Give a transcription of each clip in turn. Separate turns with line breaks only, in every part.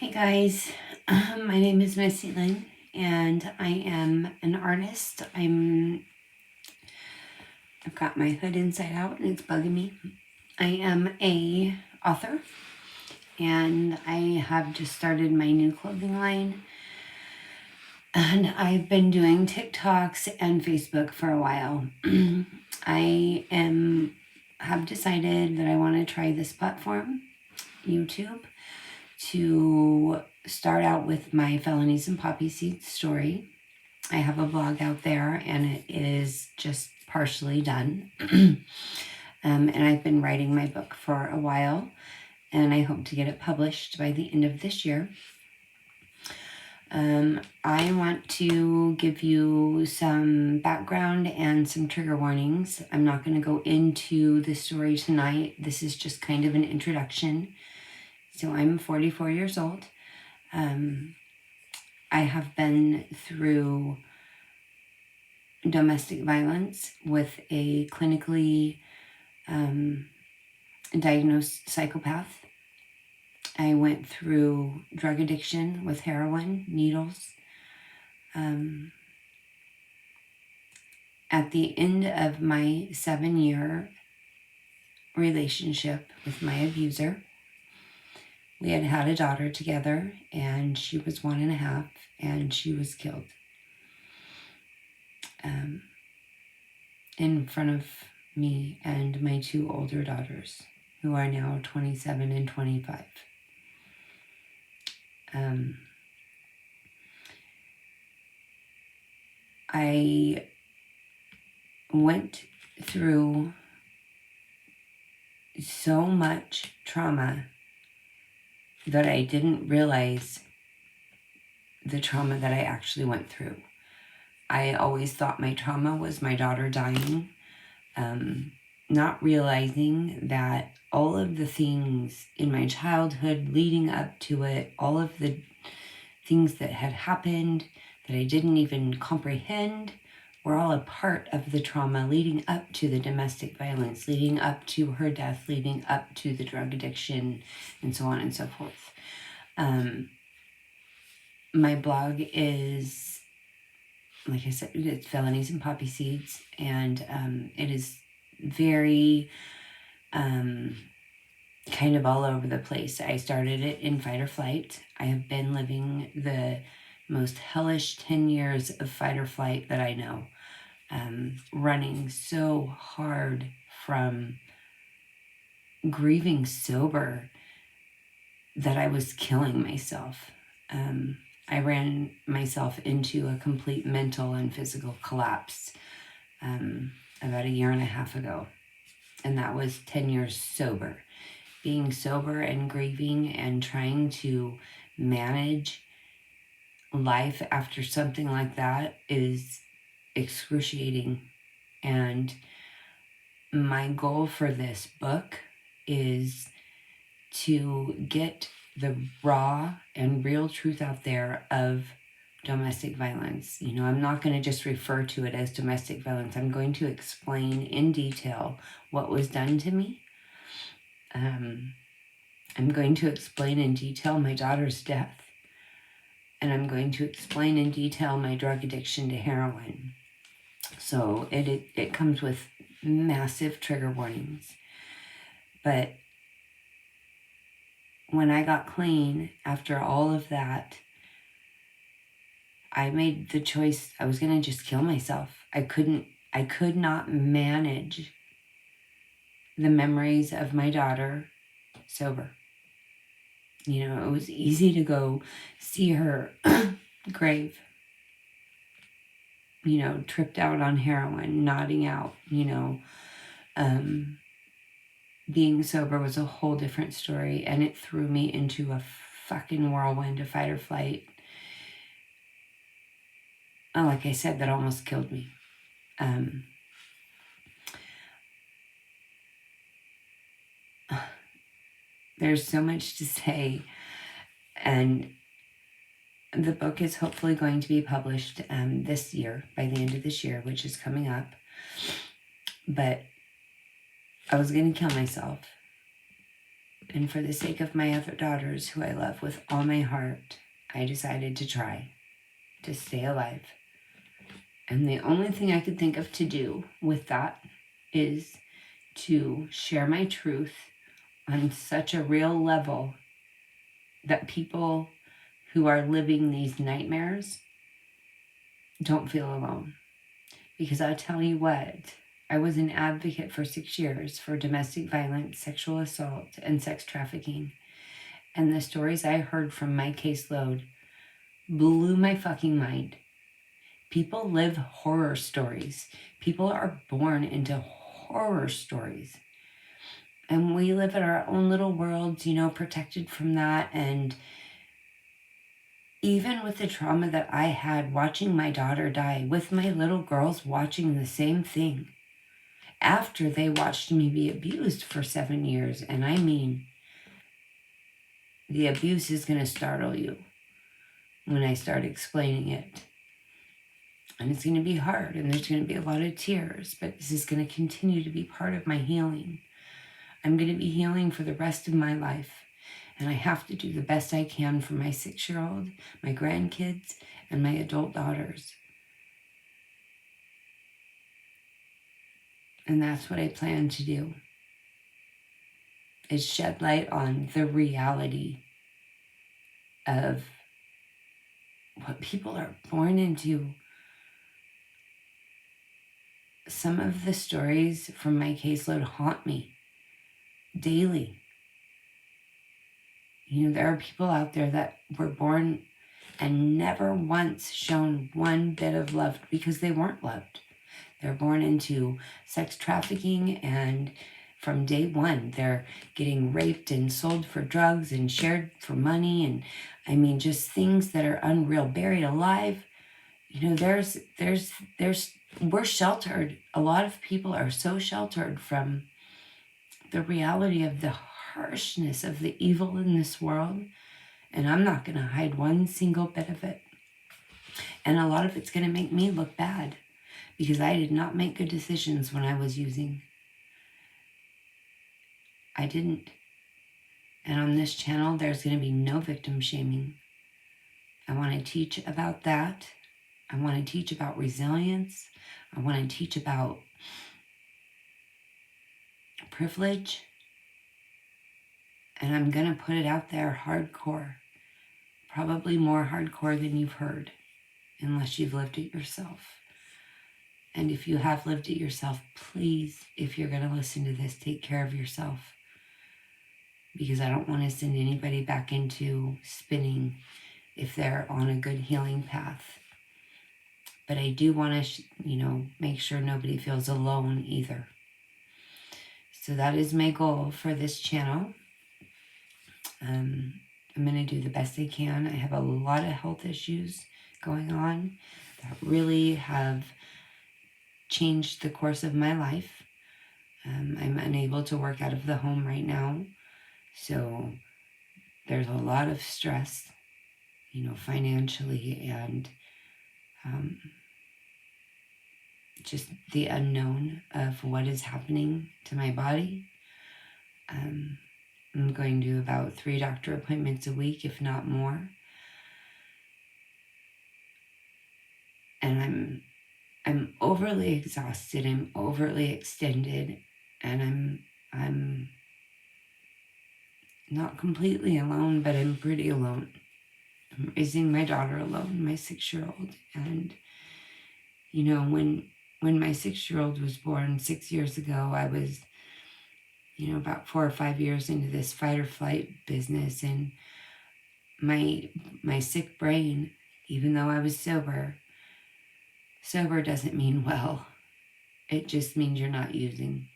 Hey guys, my name is Missy Lynn and I am an artist. I've got my hood inside out and it's bugging me. I am a author and I have just started my new clothing line, and I've been doing TikToks and Facebook for a while. Have decided that I want to try this platform, YouTube, to start out with my Felonies and Poppy Seeds story. I have a blog out there and it is just partially done. And I've been writing my book for a while and I hope to get it published by the end of this year. I want to give you some background and some trigger warnings. I'm not going to go into the story tonight. This is just kind of an introduction. So I'm 44 years old. I have been through domestic violence with a clinically diagnosed psychopath. I went through drug addiction with heroin, needles. At the end of my 7-year relationship with my abuser, we had had a daughter together, and she was 1.5, and she was killed in front of me and my 2 older daughters, who are now 27 and 25. I went through so much trauma that I didn't realize the trauma that I actually went through. I always thought my trauma was my daughter dying, not realizing that all of the things in my childhood leading up to it, all of the things that had happened that I didn't even comprehend, were all a part of the trauma leading up to the domestic violence, leading up to her death, leading up to the drug addiction, and so on and so forth. My blog is, like I said, it's Felonies and Poppy Seeds, and it is very kind of all over the place. I started it in fight or flight. I have been living the most hellish 10 years of fight or flight that I know, running so hard from grieving sober that I was killing myself. I ran myself into a complete mental and physical collapse about 1.5 years ago. And that was 10 years sober. Being sober and grieving and trying to manage life after something like that is excruciating. And my goal for this book is to get the raw and real truth out there of domestic violence. You know, I'm not going to just refer to it as domestic violence. I'm going to explain in detail what was done to me. I'm going to explain in detail my daughter's death. And I'm going to explain in detail my drug addiction to heroin. So it comes with massive trigger warnings. But when I got clean after all of that, I made the choice I was going to just kill myself. I could not manage the memories of my daughter sober. You know, it was easy to go see her grave, you know, tripped out on heroin, nodding out, you know. Being sober was a whole different story, and it threw me into a fucking whirlwind of fight or flight. Like I said, that almost killed me. There's so much to say, and the book is hopefully going to be published this year, by the end of this year, which is coming up. But I was going to kill myself And for the sake of my other daughters, who I love with all my heart, I decided to try to stay alive. And the only thing I could think of to do with that is to share my truth on such a real level that people who are living these nightmares don't feel alone. Because I'll tell you what, I was an advocate for 6 years for domestic violence, sexual assault, and sex trafficking. And the stories I heard from my caseload blew my fucking mind. People live horror stories. People are born into horror stories. And we live in our own little worlds, protected from that. And even with the trauma that I had watching my daughter die, with my little girls watching the same thing, after they watched me be abused for 7 years, and I mean, the abuse is going to startle you when I start explaining it. And it's going to be hard, and there's going to be a lot of tears, but this is going to continue to be part of my healing. I'm going to be healing for the rest of my life, and I have to do the best I can for my 6-year-old, my grandkids, and my adult daughters. And that's what I plan to do, is shed light on the reality of what people are born into. Some of the stories from my caseload haunt me daily. There are people out there that were born and never once shown one bit of love because they weren't loved. They're born into sex trafficking, and from day one, they're getting raped and sold for drugs and shared for money. And I mean, just things that are unreal, buried alive. We're sheltered. A lot of people are so sheltered from the reality of the harshness of the evil in this world. And I'm not going to hide one single bit of it. And a lot of it's going to make me look bad, because I did not make good decisions when I was using. I didn't. And on this channel, there's going to be no victim shaming. I want to teach about that. I want to teach about resilience. I want to teach about privilege. And I'm going to put it out there hardcore. Probably more hardcore than you've heard, unless you've lived it yourself. And if you have lived it yourself, please, if you're going to listen to this, take care of yourself. Because I don't want to send anybody back into spinning if they're on a good healing path. But I do want to, make sure nobody feels alone either. So that is my goal for this channel. I'm going to do the best I can. I have a lot of health issues going on that really have changed the course of my life. I'm unable to work out of the home right now. So there's a lot of stress, financially, and just the unknown of what is happening to my body. I'm going to about 3 doctor appointments a week, if not more. And I'm overly exhausted, I'm overly extended, and I'm not completely alone, but I'm pretty alone. I'm raising my daughter alone, my 6-year-old. And, when my 6-year-old was born 6 years ago, I was, about 4 or 5 years into this fight or flight business. And my sick brain, even though I was sober doesn't mean well. It just means you're not using.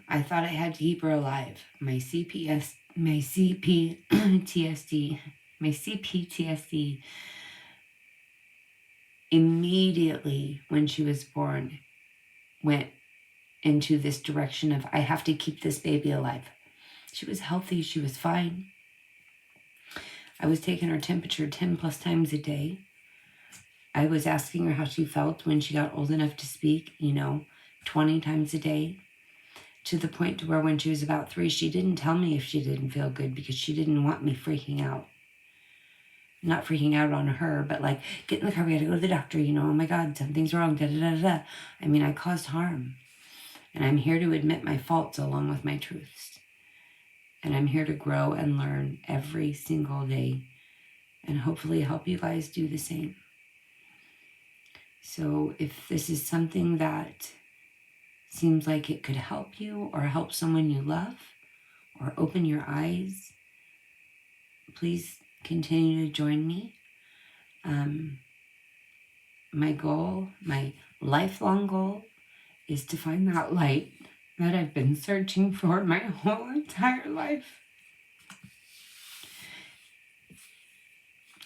I thought I had to keep her alive. My CPTSD immediately when she was born went into this direction of, I have to keep this baby alive. She was healthy. She was fine. I was taking her temperature 10 plus times a day. I was asking her how she felt when she got old enough to speak, 20 times a day. to the point to where when she was about 3, she didn't tell me if she didn't feel good because she didn't want me freaking out. Not freaking out on her, but like, get in the car, we gotta go to the doctor, you know, oh my God, something's wrong, da da da da. I mean, I caused harm. And I'm here to admit my faults along with my truths. And I'm here to grow and learn every single day and hopefully help you guys do the same. So if this is something that seems like it could help you or help someone you love or open your eyes, please continue to join me. My goal, my lifelong goal, is to find that light that I've been searching for my whole entire life.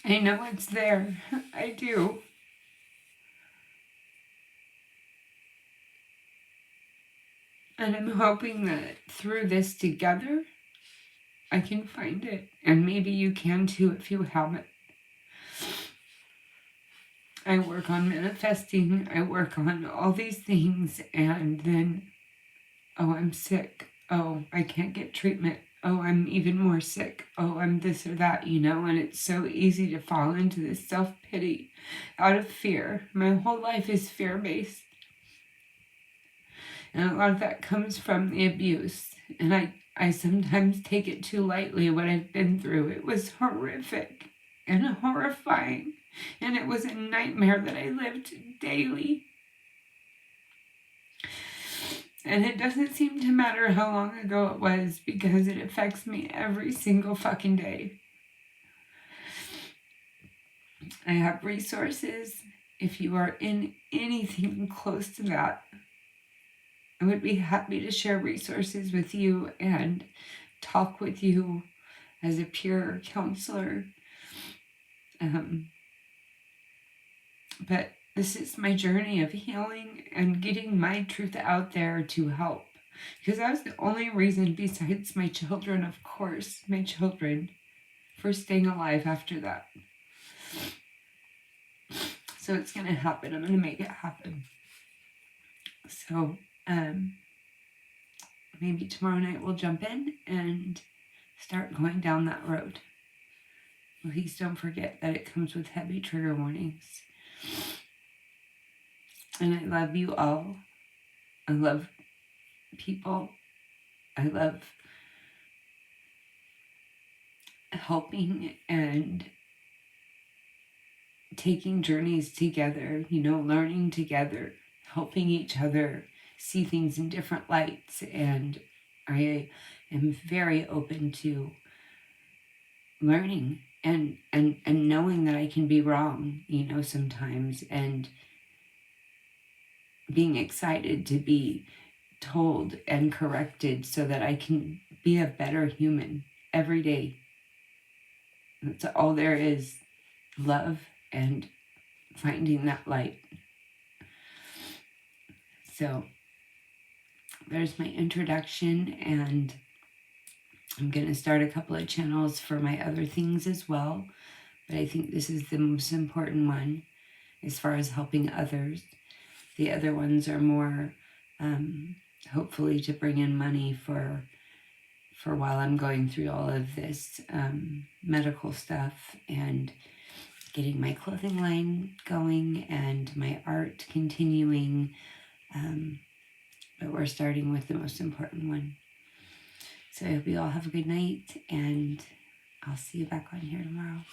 I know it's there. I do. And I'm hoping that through this together, I can find it. And maybe you can too if you haven't. I work on manifesting. I work on all these things. And then, oh, I'm sick. Oh, I can't get treatment. Oh, I'm even more sick. Oh, I'm this or that, you know. And it's so easy to fall into this self-pity out of fear. My whole life is fear-based. And a lot of that comes from the abuse. And I sometimes take it too lightly what I've been through. It was horrific and horrifying. And it was a nightmare that I lived daily. And it doesn't seem to matter how long ago it was because it affects me every single fucking day. I have resources. If you are in anything close to that, I would be happy to share resources with you and talk with you as a peer counselor. But this is my journey of healing and getting my truth out there to help. Because that was the only reason, besides my children, of course, my children, for staying alive after that. So it's going to happen. I'm going to make it happen. So, maybe tomorrow night we'll jump in and start going down that road. Please don't forget that it comes with heavy trigger warnings. And I love you all. I love people. I love helping and taking journeys together, you know, learning together, helping each other see things in different lights. And I am very open to learning and knowing that I can be wrong, you know, sometimes, and being excited to be told and corrected so that I can be a better human every day. That's all there is. Love and finding that light. So there's my introduction, and I'm going to start a couple of channels for my other things as well. But I think this is the most important one as far as helping others. The other ones are more hopefully to bring in money for while I'm going through all of this medical stuff and getting my clothing line going and my art continuing. But we're starting with the most important one. So I hope you all have a good night, and I'll see you back on here tomorrow.